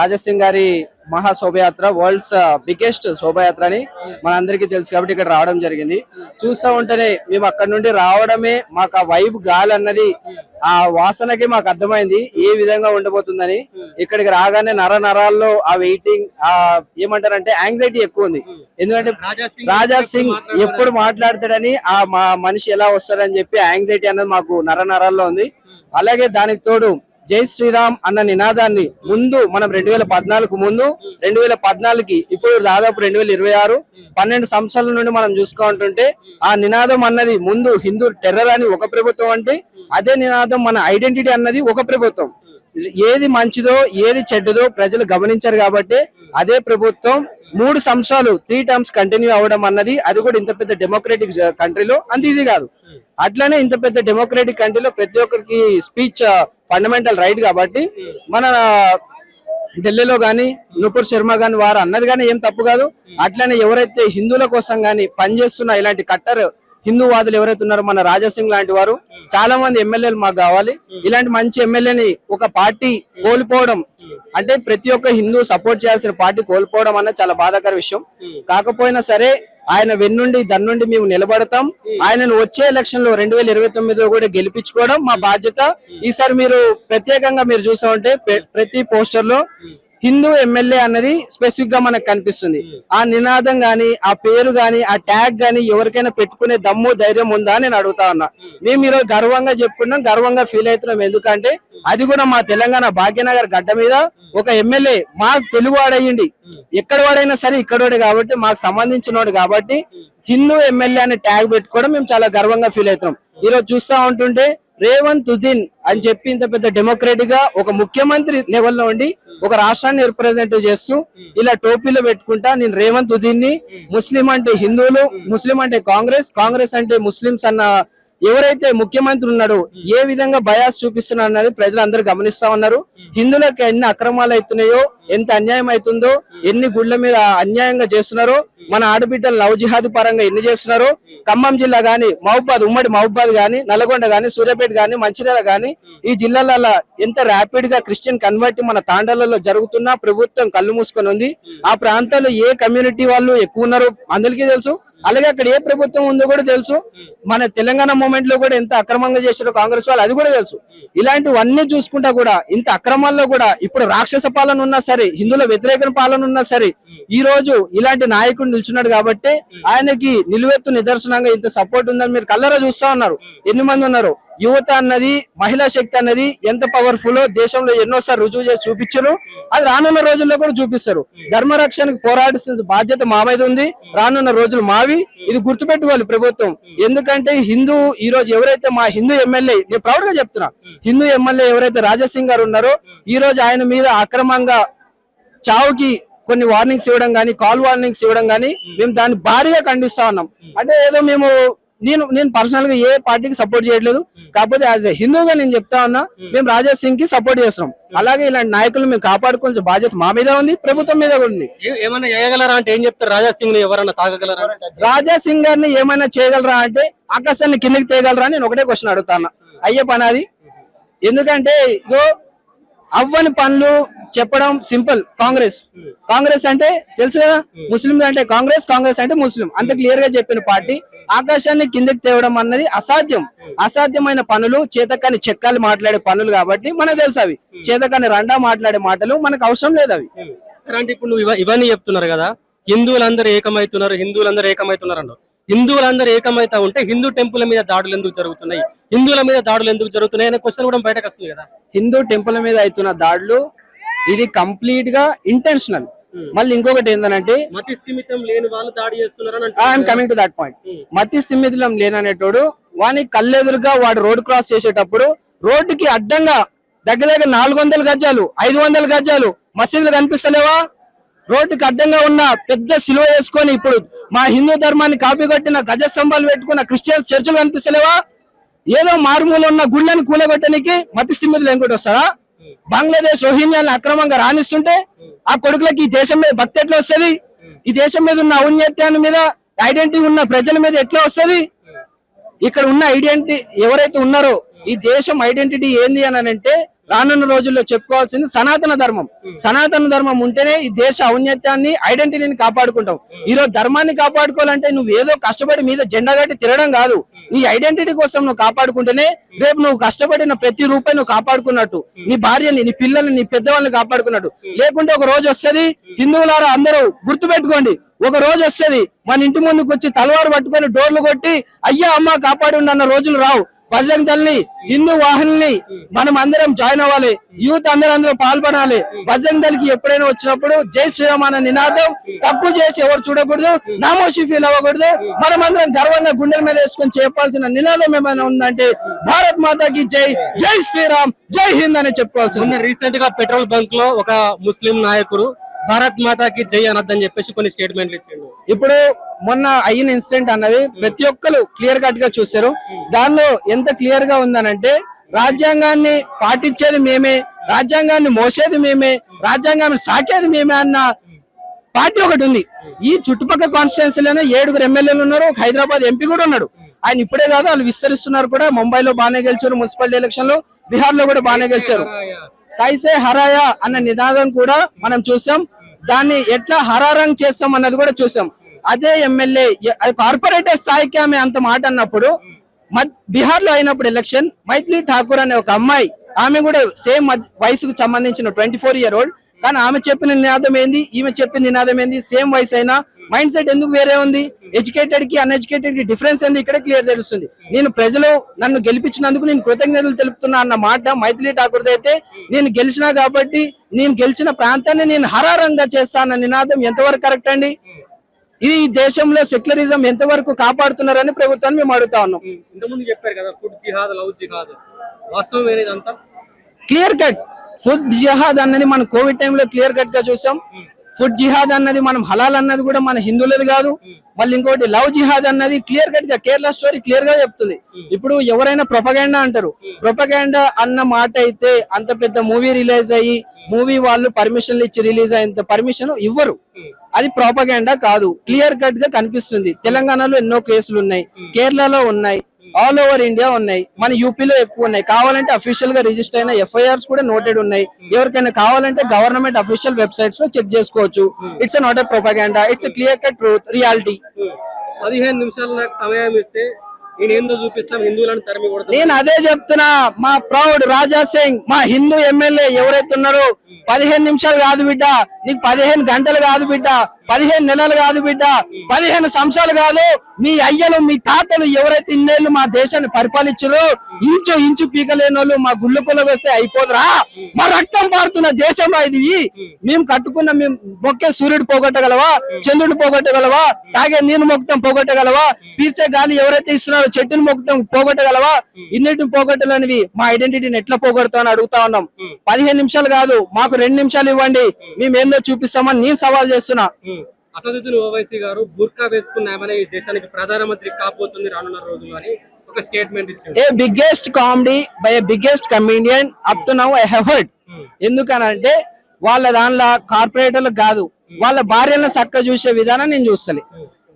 రాజాసింగ్ గారి మహా శోభయాత్ర, world's biggest శోభయాత్ర అని మనందరికీ తెలుసు కాబట్టి ఇక్కడ రావడం జరిగింది. చూస్తూ ఉంటేనే మేము అక్కడ నుండి రావడమే మాకు ఆ వైబ్ గాలి అన్నది, ఆ వాసనకి మాకు అర్థమైంది ఏ విధంగా ఉండబోతుందని. ఇక్కడికి రాగానే నరాల్లో ఆ వెయిటింగ్, ఆ ఏమంటారంటే యాంగ్జైటీ ఎక్కువ ఉంది. ఎందుకంటే రాజా సింగ్ ఎప్పుడు మాట్లాడతాడని, ఆ మా మనిషి ఎలా వస్తాడని చెప్పి యాంగ్జైటీ అన్నది మాకు నరాల్లో ఉంది. అలాగే దానికి తోడు జై శ్రీరామ్ అన్న నినాదాన్ని ముందు మనం 2014 ముందు 2014కి ఇప్పుడు దాదాపు 2026 12 సంవత్సరాల నుండి మనం చూసుకుంటుంటే ఆ నినాదం అన్నది ముందు హిందూ టెర్రర్ అని ఒక ప్రభుత్వం అంటే, అదే నినాదం మన ఐడెంటిటీ అన్నది ఒక ప్రభుత్వం. ఏది మంచిదో ఏది చెడ్డదో ప్రజలు గమనించారు కాబట్టి అదే ప్రభుత్వం 3 సంవత్సరాలు 3 టర్మ్స్ కంటిన్యూ అవ్వడం అన్నది, అది కూడా ఇంత పెద్ద డెమోక్రటిక్ కంట్రీలో అంత ఈజీ కాదు. అట్లానే ఇంత పెద్ద డెమోక్రటిక్ కంట్రీలో ప్రతి ఒక్కరికి స్పీచ్ ఫండమెంటల్ రైట్ కాబట్టి మన ఢిల్లీలో గాని నూపూర్ శర్మ గాని వారు అన్నది కానీ ఏం తప్పు కాదు. అట్లనే ఎవరైతే హిందువుల కోసం గాని పనిచేస్తున్న ఇలాంటి కట్టర్ హిందూవాదులు ఎవరైతే ఉన్నారో మన రాజాసింగ్ లాంటి వారు, చాలా మంది ఎమ్మెల్యేలు మాకు కావాలి. ఇలాంటి మంచి ఎమ్మెల్యేని ఒక పార్టీ కోల్పోవడం అంటే, ప్రతి ఒక్క హిందూ సపోర్ట్ చేయాల్సిన పార్టీ కోల్పోవడం అన్నది చాలా బాధాకర విషయం. కాకపోయినా సరే ఆయన వెన్నుండి దన్నుండి మేము నిలబడతాం. ఆయనను వచ్చే ఎలక్షన్ లో 2029లో కూడా గెలిపించుకోవడం మా బాధ్యత. ఈసారి మీరు ప్రత్యేకంగా మీరు చూసా ఉంటే ప్రతి పోస్టర్ లో హిందూ ఎమ్మెల్యే అన్నది స్పెసిఫిక్ గా మనకు కనిపిస్తుంది. ఆ నినాదం గాని, ఆ పేరు గాని, ఆ ట్యాగ్ గాని ఎవరికైనా పెట్టుకునే దమ్ము ధైర్యం ఉందా నేను అడుగుతా ఉన్నా. మేము ఈరోజు గర్వంగా చెప్పుకున్నాం, గర్వంగా ఫీల్ అవుతున్నాం. ఎందుకంటే అది కూడా మా తెలంగాణ భాగ్యనగర్ గడ్డ మీద ఒక ఎమ్మెల్యే మా తెలుగు వాడయ్యండి, ఎక్కడ వాడైనా సరే ఇక్కడోడే కాబట్టి మాకు సంబంధించిన వాడు కాబట్టి హిందూ ఎమ్మెల్యే అనే ట్యాగ్ పెట్టుకోవడం మేము చాలా గర్వంగా ఫీల్ అవుతున్నాం. ఈరోజు చూస్తా ఉంటుంటే రేవంత్ ఉద్దీన్ అని చెప్పి ఇంత పెద్ద డెమోక్రటిక్ గా ఒక ముఖ్యమంత్రి లెవెల్లో ఉండి ఒక రాష్ట్రాన్ని రిప్రజెంట్ చేస్తూ ఇలా టోపీలో పెట్టుకుంటా నేను రేవంత్ ఉద్దీన్ ని, ముస్లిం అంటే హిందువులు, ముస్లిం అంటే కాంగ్రెస్, కాంగ్రెస్ అంటే ముస్లింస్ అన్న ఎవరైతే ముఖ్యమంత్రి ఉన్నాడో ఏ విధంగా బయాస్ చూపిస్తున్నారు అన్నది ప్రజలందరూ గమనిస్తా ఉన్నారు. హిందువులకు ఎన్ని అక్రమాలు అవుతున్నాయో, ఎంత అన్యాయం అవుతుందో, ఎన్ని గుళ్ళ మీద అన్యాయంగా చేస్తున్నారో, మన ఆడబిడ్డలు లవ్ జిహాద్ పరంగా ఎన్ని చేస్తున్నారో, ఖమ్మం జిల్లా గాని, మహబూబాద్ ఉమ్మడి మహబూబాద్ గాని, నల్గొండ గాని, సూర్యాపేట గాని, మంచిర్యాల గాని ఈ జిల్లాలలో ఎంత ర్యాపిడ్ గా క్రిస్టియన్ కన్వర్ట్ మన తాండాలలో జరుగుతున్నా ప్రభుత్వం కళ్ళు మూసుకొని ఉంది. ఆ ప్రాంతాల్లో ఏ కమ్యూనిటీ వాళ్ళు ఎక్కువ ఉన్నారో అందరికీ తెలుసు. అలాగే అక్కడ ఏ ప్రభుత్వం ఉందో కూడా తెలుసు. మన తెలంగాణ మూమెంట్ లో కూడా ఎంత అక్రమంగా చేశారో కాంగ్రెస్ వాళ్ళు, అది కూడా తెలుసు. ఇలాంటివన్నీ చూసుకుంటా కూడా ఇంత అక్రమాల్లో కూడా ఇప్పుడు రాక్షస పాలన ఉన్నా సరే, హిందువుల వ్యతిరేక పాలన ఉన్నా సరే, ఈ రోజు ఇలాంటి నాయకుడు నిల్చున్నాడు కాబట్టి ఆయనకి నిలువెత్తు నిదర్శనంగా ఇంత సపోర్ట్ ఉందని మీరు కళ్ళరా చూస్తా ఉన్నారు. ఎన్ని మంది ఉన్నారు. యువత అన్నది, మహిళా శక్తి అన్నది ఎంత పవర్ఫుల్ దేశంలో ఎన్నోసార్లు రుజువు చేసి చూపించారు. అది రానున్న రోజుల్లో కూడా చూపిస్తారు. ధర్మరక్షణకు పోరాడాల్సిన బాధ్యత మా మీద ఉంది. రానున్న రోజులు మావి. ఇది గుర్తుపెట్టుకోవాలి ప్రభుత్వం. ఎందుకంటే హిందూ ఈ రోజు ఎవరైతే మా హిందూ ఎమ్మెల్యే, నేను ప్రౌడ్ గా చెప్తున్నా, హిందూ ఎమ్మెల్యే ఎవరైతే రాజాసింగ్ గారు ఉన్నారో ఈ రోజు ఆయన మీద అక్రమంగా చావుకి కొన్ని వార్నింగ్స్ ఇవ్వడం గానీ, కాల్ వార్నింగ్స్ ఇవ్వడం గానీ మేము దాన్ని భారీగా ఖండిస్తా ఉన్నాం. అంటే ఏదో మేము నేను పర్సనల్ గా ఏ పార్టీకి సపోర్ట్ చేయట్లేదు. కాకపోతే యాజ్ ఏ హిందూగా నేను చెప్తా ఉన్నా, మేము రాజా సింగ్ కి సపోర్ట్ చేస్తున్నాం. అలాగే ఇలాంటి నాయకులు మేము కాపాడుకోవాల్సిన బాధ్యత మా మీద ఉంది, ప్రభుత్వం మీద కూడా ఉంది. ఏమైనా చేయగలరా అంటే ఏం చెప్తారు? రాజా సింగ్ ని ఎవరైనా తాగగలరా? రాజా సింగ్ గారిని ఏమైనా చేయగలరా అంటే ఆకాశాన్ని కిందకి తేయగలరా? నేను ఒకటే క్వశ్చన్ అడుగుతాను. అయ్యే పని అది. ఎందుకంటే ఇగో అవ్వని పనులు చెప్పడం సింపుల్. కాంగ్రెస్ అంటే తెలుసు కదా, ముస్లిం అంటే కాంగ్రెస్, కాంగ్రెస్ అంటే ముస్లిం, అంత క్లియర్ గా చెప్పిన పార్టీ. ఆకాశాన్ని కిందకి తేవడం అన్నది అసాధ్యమైన పనులు, చేతకాని చెక్కాలు మాట్లాడే పనులు కాబట్టి మనకు తెలుసు. అవి చేతకాని రండా మాట్లాడే మాటలు మనకు అవసరం లేదు అవి. అంటే ఇప్పుడు నువ్వు ఇవన్నీ చెప్తున్నారు కదా, హిందువులందరూ ఏకమవుతున్నారు అన్నారు. హిందువులందరూ ఏకమైతా ఉంటే హిందూ టెంపుల్ మీద దాడులు ఎందుకు జరుగుతున్నాయి, హిందువుల మీద దాడులు ఎందుకు జరుగుతున్నాయి అనే క్వశ్చన్ కూడా బయటకు వస్తుంది కదా. హిందూ టెంపుల్ మీద అవుతున్న దాడులు ఇది కంప్లీట్ గా ఇంటెన్షనల్. మళ్ళీ ఇంకొకటి ఏంటంటే మతి స్థిమితం లేని వాళ్ళు దాడి చేస్తున్నారు. I'm coming to that point. మతి స్థిమితం లేననేటోడు వాని కళ్ళెదురుగా వాడు రోడ్ క్రాస్ చేసేటప్పుడు రోడ్డుకి అడ్డంగా దగ్గర 400 గజాలు 500 గజాలు మసీదులు కనిపిస్తలేవా? రోడ్డుకి అడ్డంగా ఉన్న పెద్ద సిలువ వేసుకొని ఇప్పుడు మా హిందూ ధర్మాన్ని కాపీ కొట్టిన గజ స్తంభాలు పెట్టుకున్న క్రిస్టియన్స్ చర్చలు కనిపిస్తలేవా? ఏదో మారుమూల ఉన్న గుళ్ళని కూలగొట్టడానికి మతి స్థిమితులు ఇంకోటి వస్తారా? బంగ్లాదేశ్ రోహింగ్యాలను అక్రమంగా రాణిస్తుంటే ఆ కొడుకులకి ఈ దేశం మీద భక్తి ఎట్లా వస్తుంది? ఈ దేశం మీద ఉన్న ఔన్నత్యాన్ని మీద ఐడెంటిటీ ఉన్న ప్రజల మీద ఎట్లా వస్తుంది? ఇక్కడ ఉన్న ఐడెంటిటీ ఎవరైతే ఉన్నారో ఈ దేశం ఐడెంటిటీ ఏంది అని అంటే రానున్న రోజుల్లో చెప్పుకోవాల్సింది సనాతన ధర్మం. సనాతన ధర్మం ఉంటేనే ఈ దేశ ఔన్నత్యాన్ని, ఐడెంటిటీని కాపాడుకుంటాం. ఈ రోజు ధర్మాన్ని కాపాడుకోవాలంటే నువ్వు ఏదో కష్టపడి మీద జెండా కట్టి తిరగడం కాదు. నీ ఐడెంటిటీ కోసం నువ్వు కాపాడుకుంటేనే రేపు నువ్వు కష్టపడిన ప్రతి రూపాయి నువ్వు కాపాడుకున్నట్టు, నీ భార్యని, నీ పిల్లల్ని, నీ పెద్దవాళ్ళని కాపాడుకున్నట్టు. లేకుంటే ఒక రోజు వస్తుంది, హిందువులారా అందరూ గుర్తుపెట్టుకోండి, ఒక రోజు వస్తుంది మన ఇంటి ముందుకు వచ్చి తలవారు పట్టుకొని డోర్లు కొట్టి అయ్యా అమ్మ కాపాడుండి అన్న రోజులు రావు. బజరంగ్ దళని, హిందూ వాహిని మనం అందరం జాయిన్ అవ్వాలి. యూత్ అందరూ పాల్పడాలి. బజరంగ్ దళకి ఎప్పుడైనా వచ్చినప్పుడు జై శ్రీరామ్ అన్న నినాదం తక్కువ చేసి ఎవరు చూడకూడదు, నామోషి ఫీల్ అవ్వకూడదు. మనం అందరం గర్వంగా గుండెల మీద వేసుకొని చెప్పాల్సిన నినాదం ఏమైనా ఉందంటే భారత్ మాతాకి జై, జై శ్రీరామ్, జై హింద్ అని చెప్పుకోవాల్సింది. రీసెంట్ గా పెట్రోల్ బంక్ లో ఒక ముస్లిం నాయకుడు భారత్ మాతాకి జై అనద్దని చెప్పేసి కొన్ని స్టేట్మెంట్లు ఇచ్చిండు. ఇప్పుడు మొన్న అయిన ఇన్సిడెంట్ అన్నది ప్రతి ఒక్కరు క్లియర్ కట్ గా చూశారు. దానిలో ఎంత క్లియర్ గా ఉందనంటే రాజ్యాంగాన్ని పాటించేది మేమే, రాజ్యాంగాన్ని మోసేది మేమే, రాజ్యాంగాన్ని సాకేది మేమే అన్న పార్టీ ఒకటి ఉంది. ఈ చుట్టుపక్కల కాన్స్టిట్యున్సీలోనే 7 ఎమ్మెల్యేలు ఉన్నారు, ఒక హైదరాబాద్ ఎంపీ కూడా ఉన్నాడు. ఆయన ఇప్పుడే కాదు, వాళ్ళు విస్తరిస్తున్నారు కూడా. ముంబైలో బాగానే గెలిచారు మున్సిపాలిటీ ఎలక్షన్ లో, బీహార్ లో కూడా బాగానే గెలిచారు. కైసే హరాయా అన్న నినాదం కూడా మనం చూసాం. దాన్ని ఎట్లా హరారంగ్ చేస్తాం అన్నది కూడా చూసాం. అదే ఎమ్మెల్యే కార్పొరేటర్ స్థాయికి ఆమె అంత మాట అన్నప్పుడు, బీహార్ లో అయినప్పుడు ఎలక్షన్, మైథిలి ఠాకూర్ అనే ఒక అమ్మాయి, ఆమె కూడా సేమ్ వయసుకు సంబంధించిన 24-year-old, కానీ ఆమె చెప్పిన నినాదం ఏంది, ఈమె చెప్పిన నినాదం ఏంది, సేమ్ వయసు అయినా మైండ్ సెట్ ఎందుకు వేరే ఉంది? ఎడ్యుకేటెడ్ కి అన్ఎడ్యుకేటెడ్ కి డిఫరెన్స్ ఏంది ఇక్కడ క్లియర్ తెలుస్తుంది. నేను ప్రజలు నన్ను గెలిపించినందుకు నేను కృతజ్ఞతలు తెలుపుతున్నా అన్న మాట మైథిలి ఠాకూర్ అయితే, నేను గెలిచినా కాబట్టి నేను గెలిచిన ప్రాంతాన్ని నేను హరారంగా చేస్తా అన్న నినాదం ఎంతవరకు కరెక్ట్ అండి? ఇది దేశంలో సెక్యులరిజం ఎంతవరకు కాపాడుతున్నారని ప్రభుత్వాన్ని మేము అడుగుతా ఉన్నాం. ఇంతకుముందు చెప్పారు కదా ఫుడ్ జిహాద్, లవ్ జిహాద్, వాస్తవం ఏది అంతా క్లియర్ కట్. ఫుడ్ జిహాద్ అన్నది మనం కోవిడ్ టైంలో క్లియర్ కట్ గా చూసాం. ఫుడ్ జిహాద్ అన్నది మనం హలాల్ అన్నది కూడా మన హిందువులది కాదు. మళ్ళీ ఇంకోటి లవ్ జిహాద్ అన్నది క్లియర్ కట్ గా కేరళ స్టోరీ క్లియర్ గా చెప్తుంది. ఇప్పుడు ఎవరైనా ప్రొపగాండా అంటారు, ప్రొపగాండా అన్న మాట అయితే అంత పెద్ద మూవీ రిలీజ్ అయ్యి మూవీ వాళ్ళు పర్మిషన్లు ఇచ్చి రిలీజ్ అయ్యేంత పర్మిషన్ ఇవ్వరు. అది ప్రొపగాండా కాదు, క్లియర్ కట్ గా కనిపిస్తుంది. తెలంగాణలో ఎన్నో కేసులు ఉన్నాయి, కేరళలో ఉన్నాయి, ఆల్ ఓవర్ ఇండియా ఉన్నాయి, మన యూపీలో ఎక్కువ ఉన్నాయి. కావాలంటే అఫీషియల్ గా రిజిస్టర్ అయిన FIRs కూడా నోటెడ్ ఉన్నాయి. ఎవరికైనా కావాలంటే గవర్నమెంట్ అఫీషియల్ వెబ్సైట్స్ లో చెక్ చేసుకోవచ్చు. It's not a propaganda, it's a clear cut truth, reality. 15 నిమిషాలు నాకు సమయం ఇస్తే నేను ఏందో చూపిస్తాం, హిందువులను తరిమి కొడతాం. నేను అదే చెప్తున్నా. మా ప్రౌడ్ రాజా సింగ్, మా హిందూ ఎమ్మెల్యే ఎవరైతే ఉన్నారో, 15 నిమిషాలు కాదు బిడ్డ, నీకు 15 గంటలు కాదు బిడ్డ, 15 నెలలు కాదు బిడ్డ, 15 సంవత్సరాలు కాదు. మీ అయ్యలు, మీ తాతలు ఎవరైతే ఇన్నేళ్ళు మా దేశాన్ని పరిపాలించారో, ఇంచు ఇంచు పీకలేని వాళ్ళు మా గుళ్ళు కొలకు వస్తే అయిపోదురా? మా రక్తం పారుతున్న దేశం ఇది. మేము కట్టుకున్న, మేము మొక్కే సూర్యుడు పోగొట్టగలవా? చంద్రుడు పోగొట్టగలవా? తాగే నీరు మొక్కుతాం పోగొట్టగలవా? పీల్చే గాలి ఎవరైతే ఇస్తున్నారో చెట్టుని మొక్కుతాం పోగొట్టగలవా? ఇన్నిటిని పోగొట్టాలనేది మా ఐడెంటిటీని ఎట్లా పోగొడతామని అడుగుతా ఉన్నాం. 15 నిమిషాలు కాదు, మాకు 2 నిమిషాలు ఇవ్వండి, మేము ఏందో చూపిస్తామని నేను సవాల్ చేస్తున్నా. అసదుద్దీన్ ఓవైసీ గారు బుర్కా వేసుకున్నామని ఈ దేశానికి ప్రధానమంత్రి కాబోతుంది రానున్న రోజుల్లో అని ఒక స్టేట్మెంట్ ఇచ్చారు. A biggest comedy by a biggest comedian up to now I have heard. ఎందుకనంటే వాళ్ళ దానిలో కార్పొరేటర్లు కాదు, వాళ్ళ భార్యలను చక్కగా చూసే విధానం నేను చూస్తలే.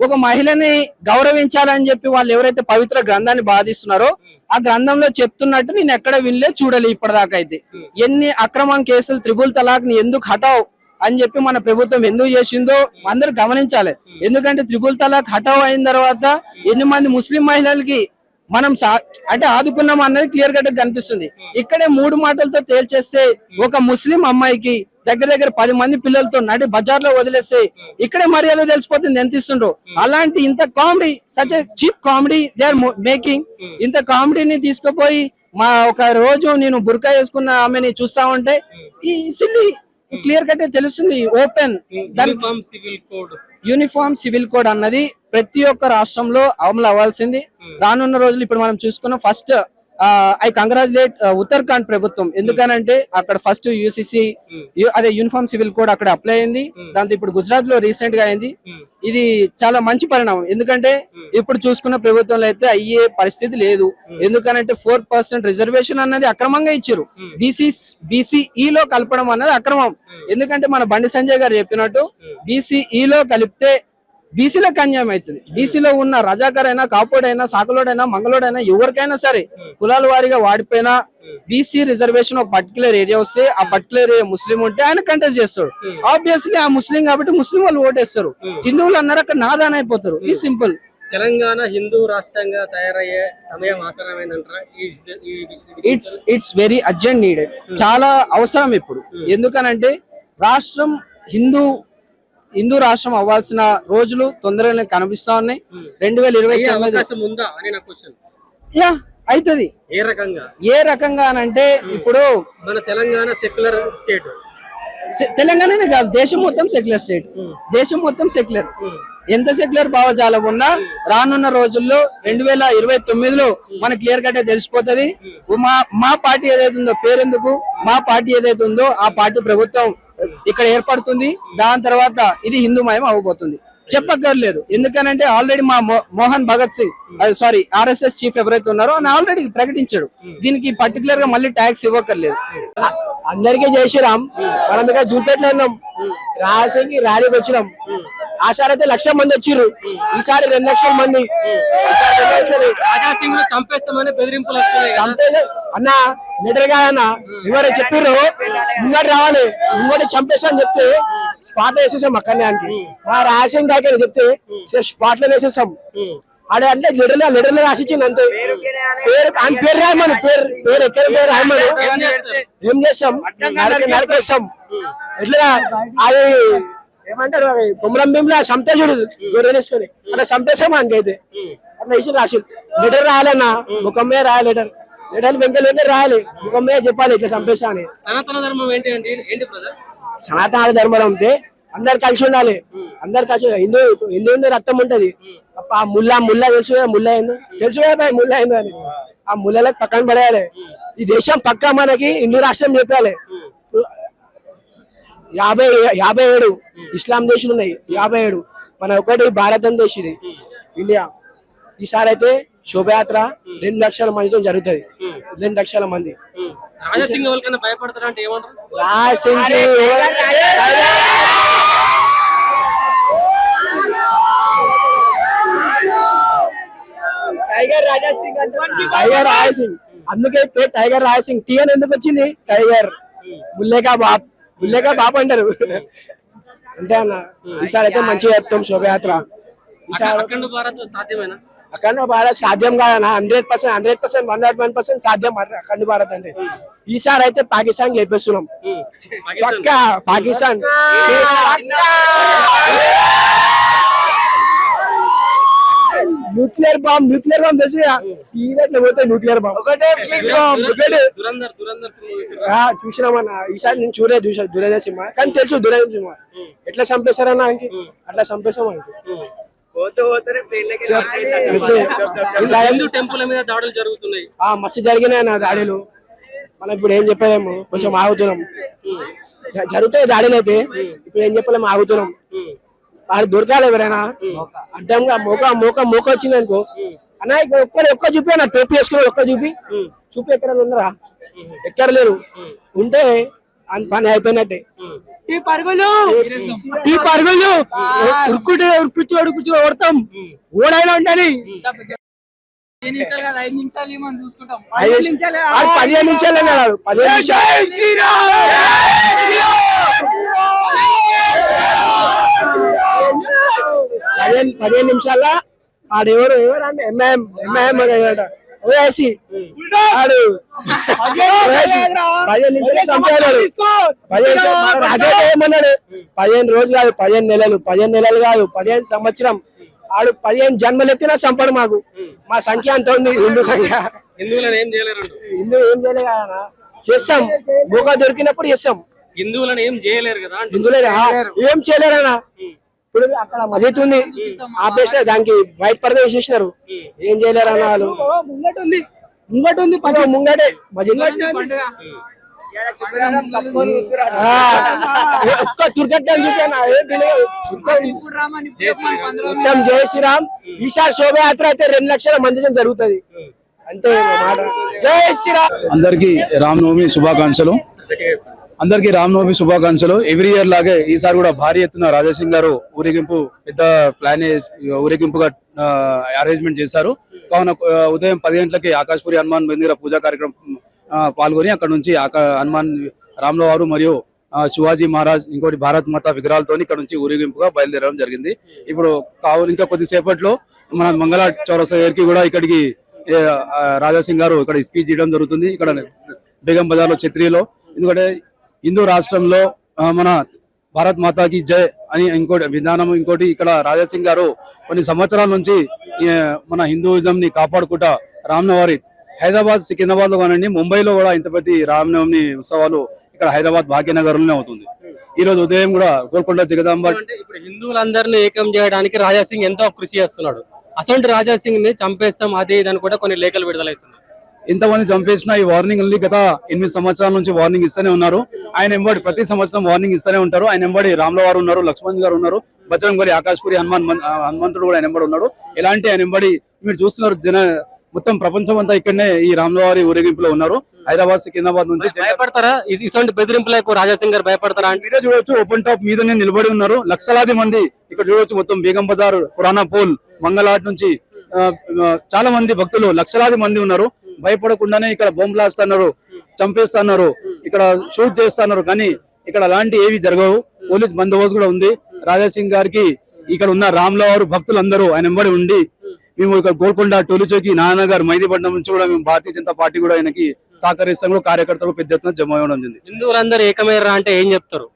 ఒక మహిళని గౌరవించాలని చెప్పి వాళ్ళు ఎవరైతే పవిత్ర గ్రంథాన్ని బాధిస్తున్నారో, ఆ గ్రంథంలో చెప్తున్నట్టు నేను ఎక్కడ వినలే, చూడలే ఇప్పటిదాకా. అయితే ఎన్ని అక్రమం కేసులు, త్రిబుల్ తలాక్ ని ఎందుకు హటావ్ అని చెప్పి మన ప్రభుత్వం ఎందుకు చేసిందో అందరూ గమనించాలి. ఎందుకంటే త్రిబుల్ తలాక్ హటావ్ అయిన తర్వాత ఎన్ని మంది ముస్లిం మహిళలకి మనం అంటే ఆదుకున్నాం అన్నది క్లియర్ కట్ కనిపిస్తుంది. ఇక్కడే 3 మాటలతో తేల్చేస్తే ఒక ముస్లిం అమ్మాయికి దగ్గర 10 మంది పిల్లలతో నడి బజార్ లో వదిలేస్తే ఇక్కడే మర్యాద తెలిసిపోతుంది ఎంత ఇస్తుండ్రో. అలాంటి ఇంత comedy, such cheap comedy they are making. ఇంత కామెడీని తీసుకుపోయి మా ఒక రోజు నేను బుర్కా వేసుకున్న ఆమెని చూస్తా ఉంటే ఈ సిల్లీ క్లియర్ కట్ తెలుస్తుంది. ఓపెన్ యూనిఫామ్ సివిల్ కోడ్ అన్నది ప్రతి ఒక్క రాష్ట్రంలో అమలు అవ్వాల్సింది. రానున్న రోజులు ఇప్పుడు మనం చూసుకున్న ఫస్ట్ ఐ కంగ్రాచులేట్ ఉత్తరాఖండ్ ప్రభుత్వం. ఎందుకనంటే అక్కడ ఫస్ట్ UCC అదే యూనిఫామ్ సివిల్ కోడ్ అక్కడ అప్లై అయింది. దాంతో ఇప్పుడు గుజరాత్ లో రీసెంట్ గా అయింది. ఇది చాలా మంచి పరిణామం. ఎందుకంటే ఇప్పుడు చూసుకున్న ప్రభుత్వంలో అయితే అయ్యే పరిస్థితి లేదు. ఎందుకనంటే 4% రిజర్వేషన్ అన్నది అక్రమంగా ఇచ్చారు. BCE లో కలపడం అన్నది అక్రమం. ఎందుకంటే మన బండి సంజయ్ గారు చెప్పినట్టు BCE లో కలిపితే బీసీలకు అన్యాయం అవుతుంది. బీసీలో ఉన్న రజాకర్ అయినా, కాపోడైనా, సాకలోడైనా, మంగళోడైనా ఎవరికైనా సరే కులాల వారిగా వాడిపోయినా బీసీ రిజర్వేషన్ ఒక పర్టికులర్ ఏరియా వస్తే ఆ పర్టికులర్ ఏరియా ముస్లిం ఉంటే ఆయన కంటెస్ట్ చేస్తాడు. ఆబ్వియస్లీ ఆ ముస్లిం కాబట్టి ముస్లిం వాళ్ళు ఓటేస్తారు. హిందువులు అన్నారు అక్కడ నాదాన్ అయిపోతారు. ఈ సింపుల్. తెలంగాణ హిందూ రాష్ట్రంగా తయారయ్యే సమయం ఆసన్నమైందంటారా? It's very urgent needed. చాలా అవసరం ఇప్పుడు. ఎందుకనంటే రాష్ట్రం హిందూ రాష్ట్రం అవ్వాల్సిన రోజులు తొందరగానే కనిపిస్తా ఉన్నాయి. 2029 యా అవుతుంది. ఏ రకంగా అనంటే ఇప్పుడు మన తెలంగాణ సెక్యులర్ స్టేట్, తెలంగాణనే కాదు దేశం మొత్తం సెక్యులర్ స్టేట్. దేశం మొత్తం సెక్యులర్. ఎంత సెక్యులర్ భావజాలం ఉన్నా రానున్న రోజుల్లో 2029లో మనకి క్లియర్ కట్ తెలిసిపోతుంది. మా పార్టీ ఏదైతే ఉందో పేరెందుకు, మా పార్టీ ఏదైతే ఉందో ఆ పార్టీ ప్రభుత్వం ఇక్కడ ఏర్పడుతుంది. దాని తర్వాత ఇది హిందూమయం అవ్వబోతుంది, చెప్పక్కర్లేదు. ఎందుకనంటే ఆల్రెడీ మా మోహన్ భగత్ సింగ్ RSS చీఫ్ ఎవరైతే ఉన్నారో ఆయన ఆల్రెడీ ప్రకటించాడు. దీనికి పర్టికులర్ గా మళ్ళీ ట్యాక్స్ ఇవ్వక్కర్లేదు. అందరికీ జై శ్రీరామ్. మనం ఇక్కడ జూపేటలో ఉన్నాం, రాజశేఖర్ ర్యాలీకి వచ్చినాం. ఆసారి అయితే 1,00,000 మంది వచ్చిర్రు, ఈసారి 2 లక్షల మంది. చంపేస్తామని బెదిరింపులు అన్న లీడర్ కాదన్న, ఎవరు చెప్పిర్రు ముంగటి రావాలి ముంగటి చంపేస్తామని చెప్తే స్పాట్ లో వేసేసాం. అక్కడనే మా రాజశేఖర్ గారికి చెప్తే స్పాట్ లో వేసేసాం. ఆడే అంటే లీడర్లు రాసిచ్చింది అంతే. ఆయన పేరు రాయమని, పేరు ఎక్కడ పేరు రాయమని ఏం చేస్తాం, నరికేస్తాం. ఎట్లా అది ఏమంటారు కుమరం భీంలా చంపేసుడు గొర్రెలేసుకొని అట్లా చంపేసాం. ఆయనకైతే అట్లా వేసి రాసి లెటర్ రాయాలన్నా ముఖం మీద రాయాలి. లెటర్ వెంకట రాయాలి, ముఖం మీద చెప్పాలి ఇట్లా చంపేసా అని. సనాతన ధర్మం సనాతన ధర్మం అంటే అందరు కలిసి ఉండాలి. అందరు కలిసి హిందూ రక్తం ఉంటది. ఆ ముల్లా తెలుసు, ముల్లా ఏందో తెలుసు ముల్లా ఏందో అని ఆ ముళ్ళలకు పక్కన పడేయాలి. ఈ దేశం పక్క మనకి హిందూ రాష్ట్రం చెప్పాలి. 57 ఇస్లాం దేశాలు ఉన్నాయి, 57 మన ఒకటి భారతదేశం ఇది ఇండియా. ఈసారి అయితే శోభయాత్ర 2 లక్షల మందితో జరుగుతుంది. 2 లక్షల మంది. టైగర్ రాజాసింగ్ అందుకే టైగర్ రాజాసింగ్. టీఎన్ ఎందుకు వచ్చింది? టైగర్ ముల్లేకా బాప్ అంటారు అంతే అన్న. ఈసారి అయితే మంచిగా చెప్తాం శోభయాత్ర. ఈసారి అఖండ భారత్ సాధ్యం కాదన్న. 100%, 101% సాధ్యం అఖండ భారత్ అంటే. ఈసారి అయితే పాకిస్తాన్ లేపేస్తున్నాం పక్కా. పాకిస్తాన్ న్యూక్లియర్ బాంబ్ తెలిసి సీరియస్ పోతాయి. న్యూక్లియర్ బాంబ్ చూసినామన్న. ఈసారి నేను దురేద సినిమా కానీ తెలుసు దురేద సినిమా ఎట్లా చంపేశారన్నా ఆయనకి. అట్లా చంపేశాం ఆయనకి. మస్తు జరిగినాయి అన్న దాడులు. మనం ఇప్పుడు ఏం చెప్పలేము, కొంచెం ఆగుతున్నాం. జరుగుతాయి దాడులు అయితే, ఇప్పుడు ఏం చెప్పలేము, ఆగుతున్నాం. వాడు దొరకాలి ఎవరైనా అడ్డంగా మోక వచ్చింది అనుకో అన్న. ఒక్క చూపి అన్న, టోపీ వేసుకుని ఒక్క చూపి ఎక్కడ ఉన్నారా? ఎక్కడ లేరు. ఉంటే పని అయిపోయినట్టే. ఈ పరుగులు ఉరుకుచ్చి ఓడతాం. ఓడైనా ఉండాలి. 15 నిమిషాలు 15 నిమిషాలు అన్నాడు. 15 నిమిషాల ఆడెవరు అంటే ఎంఐఎం ఓఎస్సి ఆడు 15 నిమిషాలు చంపాడు. 15 రాజా ఏమన్నాడు? 15 రోజులు కాదు, 15 నెలలు, 15 నెలలు కాదు, 15 సంవత్సరం. ఆడు 15 జన్మలు ఎత్తినా చంపాడు. మాకు మా సంఖ్య అంత ఉంది, హిందూ సంఖ్య. హిందువులను ఏం చేయలేరు కదా, చేస్తాం. మూక దొరికినప్పుడు చేస్తాం. హిందువులను ఏం చేయలేరు కదా, ఏం చేయలేరన్నా. ఇప్పుడు అక్కడ మసీద్ ఉంది, ఆపేసిన దానికి వైట్ పరద వేసేసినారు. ఏం చేయలేరు అన్న వాళ్ళు. ముంగట ఉంది ముంగటే మసీద్. ఒక్క దుర్ఘటన చూపాను. జై శ్రీరామ్. ఈసారి శోభయాత్ర అయితే 2 లక్షల మందితో జరుగుతుంది అంతే మాట. జై శ్రీరామ్. అందరికి రామనవమి శుభాకాంక్షలు. ఎవ్రీ ఇయర్ లాగే ఈసారి కూడా భారీ ఎత్తున రాజాసింగ్ గారు ఊరేగింపు పెద్ద ఊరేగింపుగా అరేంజ్మెంట్ చేశారు. కావున ఉదయం 10 గంటలకి ఆకాశపురి హనుమాన్ మందిర పూజా కార్యక్రమం పాల్గొని అక్కడ నుంచి హనుమాన్ రాముల వారు మరియు శివాజీ మహారాజ్ ఇంకోటి భారత్ మాత విగ్రహాలతో ఇక్కడ నుంచి ఊరేగింపుగా బయలుదేరడం జరిగింది. ఇప్పుడు కావున ఇంకా కొద్దిసేపట్లో మన మంగళ చౌరస్తా దగ్గరికి కూడా ఇక్కడికి రాజాసింగ్ గారు ఇక్కడ స్పీచ్ చేయడం జరుగుతుంది. ఇక్కడ బేగం బజార్ లో ఛత్రిలో, ఎందుకంటే హిందూ రాష్ట్రంలో మన భారత్ మాతాకి జై అని ఇంకోటి విధానం. ఇంకోటి ఇక్కడ రాజాసింగ్ గారు కొన్ని సంవత్సరాల నుంచి మన హిందూయిజం ని కాపాడుకుంటా రామనవమి హైదరాబాద్ సికింద్రాబాద్ లో కానివ్వండి, ముంబైలో కూడా ఇంత పెద్ద రామనవమి ఉత్సవాలు ఇక్కడ హైదరాబాద్ భాగ్యనగర్ లోనే అవుతుంది. ఈ రోజు ఉదయం కూడా గోల్కొండ జగదాంబ ఇప్పుడు హిందువులందరినీ ఏకం చేయడానికి రాజాసింగ్ ఎంతో కృషి చేస్తున్నాడు. అసలు రాజాసింగ్ ని చంపేస్తాం అదే ఇదని కూడా కొన్ని లేఖలు విడుదలవుతున్నాయి. ఇంతమంది చంపేసిన ఈ వార్నింగ్ గత 8 సంవత్సరాల నుంచి వార్నింగ్ ఇస్తూనే ఉన్నారు. ఆయన ఎంబడి ప్రతి సంవత్సరం వార్నింగ్ ఇస్తూనే ఉంటారు. ఆయన ఎంబడి రాముల వారు ఉన్నారు, లక్ష్మణ్ గారు ఉన్నారు, బజరంగ్ బలి, ఆకాశపురి హనుమంతుడు కూడా ఆయన ఎంబడి ఉన్నారు. ఎలాంటి ఆయన ఎంబడి మీరు చూస్తున్నారు, మొత్తం ప్రపంచం అంతా ఇక్కడనే ఈ రాముల వారి ఊరేగింపులో ఉన్నారు. హైదరాబాద్ సికింద్రాబాద్ నుంచి భయపడతారా? ఇటువంటి బెదిరింపులకు రాజాసింగ్ గారు భయపడతారా? మీరే చూడొచ్చు, ఓపెన్ టాప్ మీదనే నిలబడి ఉన్నారు లక్షలాది మంది. ఇక్కడ చూడొచ్చు మొత్తం బేగం బజార్, పురాణా పోల్, మంగళాట్ నుంచి చాలా మంది భక్తులు లక్షలాది మంది ఉన్నారు. భయపడకుండానే ఇక్కడ బాంబ్ బ్లాస్ట్ అన్నారు, చంపేస్తున్నారు, ఇక్కడ షూట్ చేస్తున్నారు. కానీ ఇక్కడ అలాంటి ఏవి జరగవు. పోలీస్ బందోబస్తు కూడా ఉంది. రాజాసింగ్ గారికి ఇక్కడ ఉన్న రాముల వారు భక్తులందరూ ఆయన వెంబడి ఉండి, మేము ఇక్కడ గోల్కొండ, టోలుచౌకి, నాన్నగారు, మైదీపట్నం నుంచి కూడా మేము భారతీయ జనతా పార్టీ కూడా ఆయనకి సహకరిస్తాం. కూడా కార్యకర్తలు పెద్ద ఎత్తున జమ అవ్వడం జరిగింది. హిందువులందరూ ఏకమయ్యారా అంటే ఏం చెప్తారు?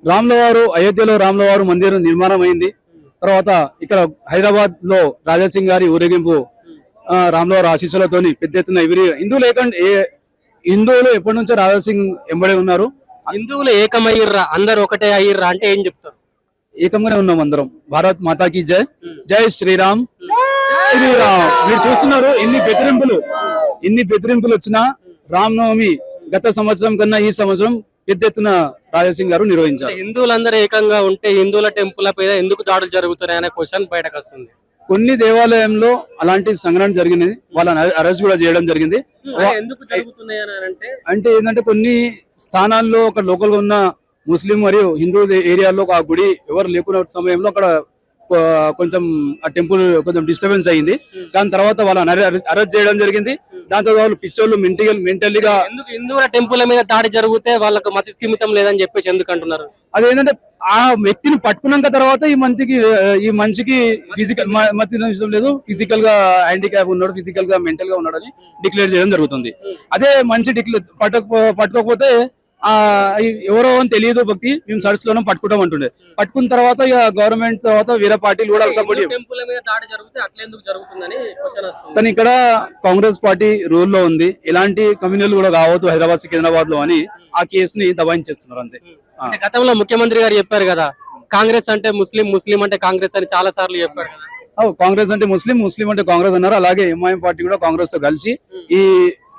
రాముల వారు అయోధ్యలో రాముల వారు మందిరం నిర్మాణం అయింది. తర్వాత ఇక్కడ హైదరాబాద్ లో రాజాసింగ్ గారి ఊరేగింపు రాముల వారి ఆశీస్సులతోని పెద్ద ఎత్తున హిందువులు ఎప్పటి నుంచో రాజాసింగ్ ఎంబడే ఉన్నారు. హిందువులు ఏకమయ్యిర్రా, అందరు ఒకటే అయ్యిర్రా అంటే ఏం చెప్తారు? ఏకంగానే ఉన్నాం అందరం. భారత్ మాతాకి జై, జై శ్రీరామ్, శ్రీరామ్. మీరు చూస్తున్నారు ఎన్ని బెదిరింపులు వచ్చినా రామనవమి గత సంవత్సరం కన్నా ఈ సంవత్సరం పెద్ద ఎత్తున రాజాసింగ్ గారు నిర్వహించారు. హిందువులందరూ ఏకంగా ఉంటే హిందువుల టెంపుల్ పైన ఎందుకు దాడులు జరుగుతున్నాయి అనే క్వశ్చన్ బయటకు వస్తుంది. కొన్ని దేవాలయంలో అలాంటి సంఘటన జరిగినది, వాళ్ళని అరెస్ట్ కూడా చేయడం జరిగింది. ఎందుకు జరుగుతున్నాయి అంటే ఏంటంటే కొన్ని స్థానాల్లో ఒక లోకల్ గా ఉన్న ముస్లిం మరియు హిందూ ఏరియాలో ఆ గుడి ఎవరు లేకున్న సమయంలో అక్కడ కొంచెం ఆ టెంపుల్ కొంచెం డిస్టర్బెన్స్ అయ్యింది. దాని తర్వాత వాళ్ళని అరెస్ట్ చేయడం జరిగింది. దాంతో వాళ్ళు పిచ్చోళ్ళు మెంటల్లీగా హిందువుల టెంపుల్ మీద దాడి జరిగితే వాళ్ళకు మతి స్థిమితం లేదని చెప్పేసి ఎందుకు అంటున్నారు? అదేంటంటే ఆ వ్యక్తిని పట్టుకున్నాక తర్వాత ఈ మనిషికి ఫిజికల్ మతి లేదు, ఫిజికల్ గా హ్యాండిక్యాప్ ఉన్నాడు, ఫిజికల్ గా మెంటల్ గా ఉన్నాడు అని డిక్లేర్ చేయడం జరుగుతుంది. అదే మనిషి పట్టుకోకపోతే ఎవరో అని తెలియదు వ్యక్తి, మేము సర్చ్ లోనే పట్టుకుంటాం అంటుండే. పట్టుకున్న తర్వాత ఇక గవర్నమెంట్ తర్వాత వేరే పార్టీలు కూడా సపోర్ట్. కానీ ఇక్కడ కాంగ్రెస్ పార్టీ రూల్ లో ఉంది, ఎలాంటి కమ్యూనల్ కూడా కావద్దు హైదరాబాద్ సికింద్రాబాద్ లో అని ఆ కేసుని దబాయించేస్తున్నారు అంతే. గతంలో ముఖ్యమంత్రి గారు చెప్పారు కదా, కాంగ్రెస్ అంటే ముస్లిం అంటే కాంగ్రెస్ అని చాలా సార్లు చెప్పారు కదా. కాంగ్రెస్ అంటే ముస్లిం అంటే కాంగ్రెస్ అన్నారు. అలాగే ఎంఐఎం పార్టీ కూడా కాంగ్రెస్ తో కలిసి ఈ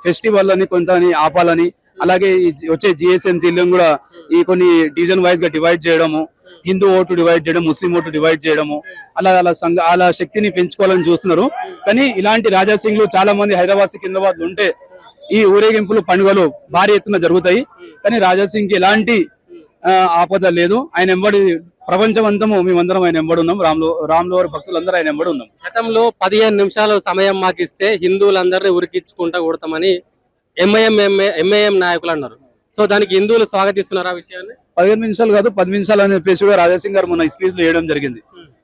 ఫెస్టివల్ అని కొంత ఆపాలని, అలాగే వచ్చే జిఎస్ఎంసీలో కూడా ఈ కొన్ని డివిజన్ వైజ్ గా డివైడ్ చేయడము, హిందూ ఓటు డివైడ్ చేయడం, ముస్లిం ఓటు డివైడ్ చేయడము, అలా శక్తిని పెంచుకోవాలని చూస్తున్నారు. కానీ ఇలాంటి రాజాసింగ్లు చాలా మంది హైదరాబాద్ సికింద్రాబాద్ ఉంటే ఈ ఊరేగింపులు పండుగలు భారీ ఎత్తున జరుగుతాయి. కానీ రాజాసింగ్ కి ఎలాంటి ఆపద లేదు. ఆయన ఎంబడి ప్రపంచం అంతము మేమందరం ఆయన ఎంబడి ఉన్నాం. రాముల వారి భక్తులందరూ ఆయన ఎంబడి ఉన్నాం. గతంలో 15 నిమిషాలు సమయం మాకు ఇస్తే హిందువులందరినీ ఉరికించుకుంటా కొడతామని ఎంఐఎం నాయకులు అన్నారు. సో దానికి హిందువులు స్వాగతిస్తున్నారు ఆ విషయాన్ని. 15 నిమిషాలు కాదు 10 నిమిషాలు అని చెప్పేసి కూడా రాజాసింగ్ గారు మొన్న స్పీచ్ లో వేయడం జరిగింది.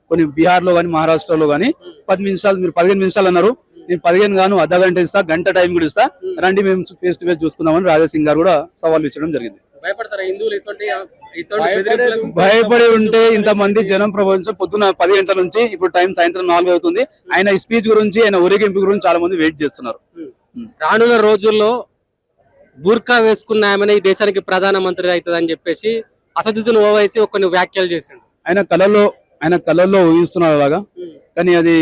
కొన్ని బీహార్ లో కానీ మహారాష్ట్రలో కానీ 10 నిమిషాలు, మీరు 15 నిమిషాలు అన్నారు, నేను 15 గాను అర్ధ గంట ఇస్తా, గంట టైం కూడా ఇస్తా, రండి మేము ఫేస్ టు ఫేస్ చూసుకుందామని రాజాసింగ్ గారు కూడా సవాల్ విసరడం జరిగింది. భయపడి ఉంటే ఇంతమంది జనం ప్రపంచం పొద్దున 10 గంటల నుంచి ఇప్పుడు టైం సాయంత్రం 4 అవుతుంది. ఆయన స్పీచ్ గురించి, ఆయన ఊరేగింపు గురించి చాలా మంది వెయిట్ చేస్తున్నారు. రానున్న రోజుల్లో బూర్కా వేసుకున్న ఆమెనే ఈ దేశానికి ప్రధానమంత్రి అవుతుందని చెప్పేసి అసదుద్దీన్ ఓవైసీ కొన్ని వ్యాఖ్యలు చేశాడు. ఆయన కళల్లో ఊహిస్తున్నారు అలాగా. కానీ అది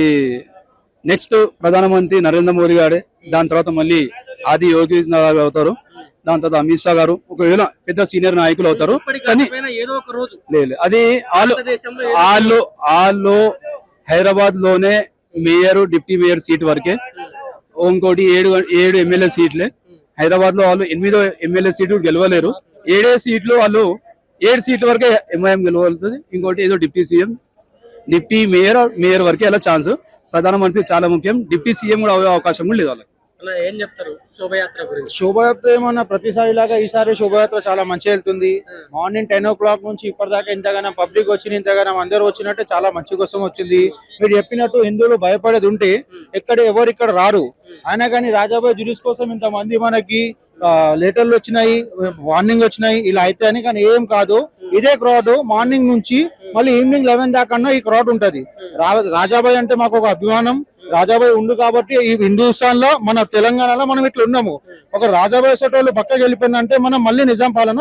నెక్స్ట్ ప్రధానమంత్రి నరేంద్ర మోదీ గారే, దాని తర్వాత మళ్ళీ ఆది యోగి అవుతారు, దాని తర్వాత అమిత్ షా గారు ఒకవేళ పెద్ద సీనియర్ నాయకులు అవుతారు. కానీ లేదు, అది వాళ్ళు హైదరాబాద్ లోనే మేయర్, డిప్యూటీ మేయర్ సీట్ వరకే. ఇంకోటి 7 ఎమ్మెల్యే సీట్లే. హైదరాబాద్ లో వాళ్ళు 8 ఎమ్మెల్యే సీట్లు గెలవలేరు. 7 సీట్లు వాళ్ళు 7 సీట్ల వరకే ఎంఐఎం గెలవగలుగుతుంది. ఇంకోటి ఏదో డిప్యూటీ మేయర్ వరకే అలా ఛాన్స్. ప్రధానమంత్రి చాలా ముఖ్యం. డిప్యూటీ సీఎం కూడా అయ్యే అవకాశం కూడా లేదు వాళ్ళకి. అలా ఏం చెప్తారు శోభయాత్ర గురించి? శోభయాత్ర ఏమన్నా ప్రతిసారి లాగా ఈసారి శోభయాత్ర చాలా మంచిగా వెళ్తుంది. మార్నింగ్ 10 o'clock నుంచి ఇప్పటిదాకా ఇంతగానో పబ్లిక్ వచ్చిన ఇంతగానో అందరూ వచ్చినట్టే చాలా మంచి కోసం వచ్చింది. మీరు చెప్పినట్టు హిందువులు భయపడేది ఉంటే ఎవరు ఇక్కడ రారు. అయినా కానీ రాజాబాయి జుడిస్ కోసం ఇంతమంది మనకి లెటర్లు వచ్చినాయి, వార్నింగ్ వచ్చినాయి, ఇలా అయితే అని. కానీ ఏం కాదు, ఇదే క్రౌడ్ మార్నింగ్ నుంచి మళ్ళీ ఈవినింగ్ 11 దాకా ఈ క్రౌడ్ ఉంటది. రాజాబాయి అంటే మాకు ఒక అభిమానం. రాజాబాయి ఉండు కాబట్టి ఈ హిందూస్థాన్ లో మన తెలంగాణలో మనం ఇట్లా ఉన్నాము. ఒక రాజాబాయి సెట్ వాళ్ళు పక్కకి వెళ్ళిపోయిందంటే మనం మళ్ళీ నిజాం పాలన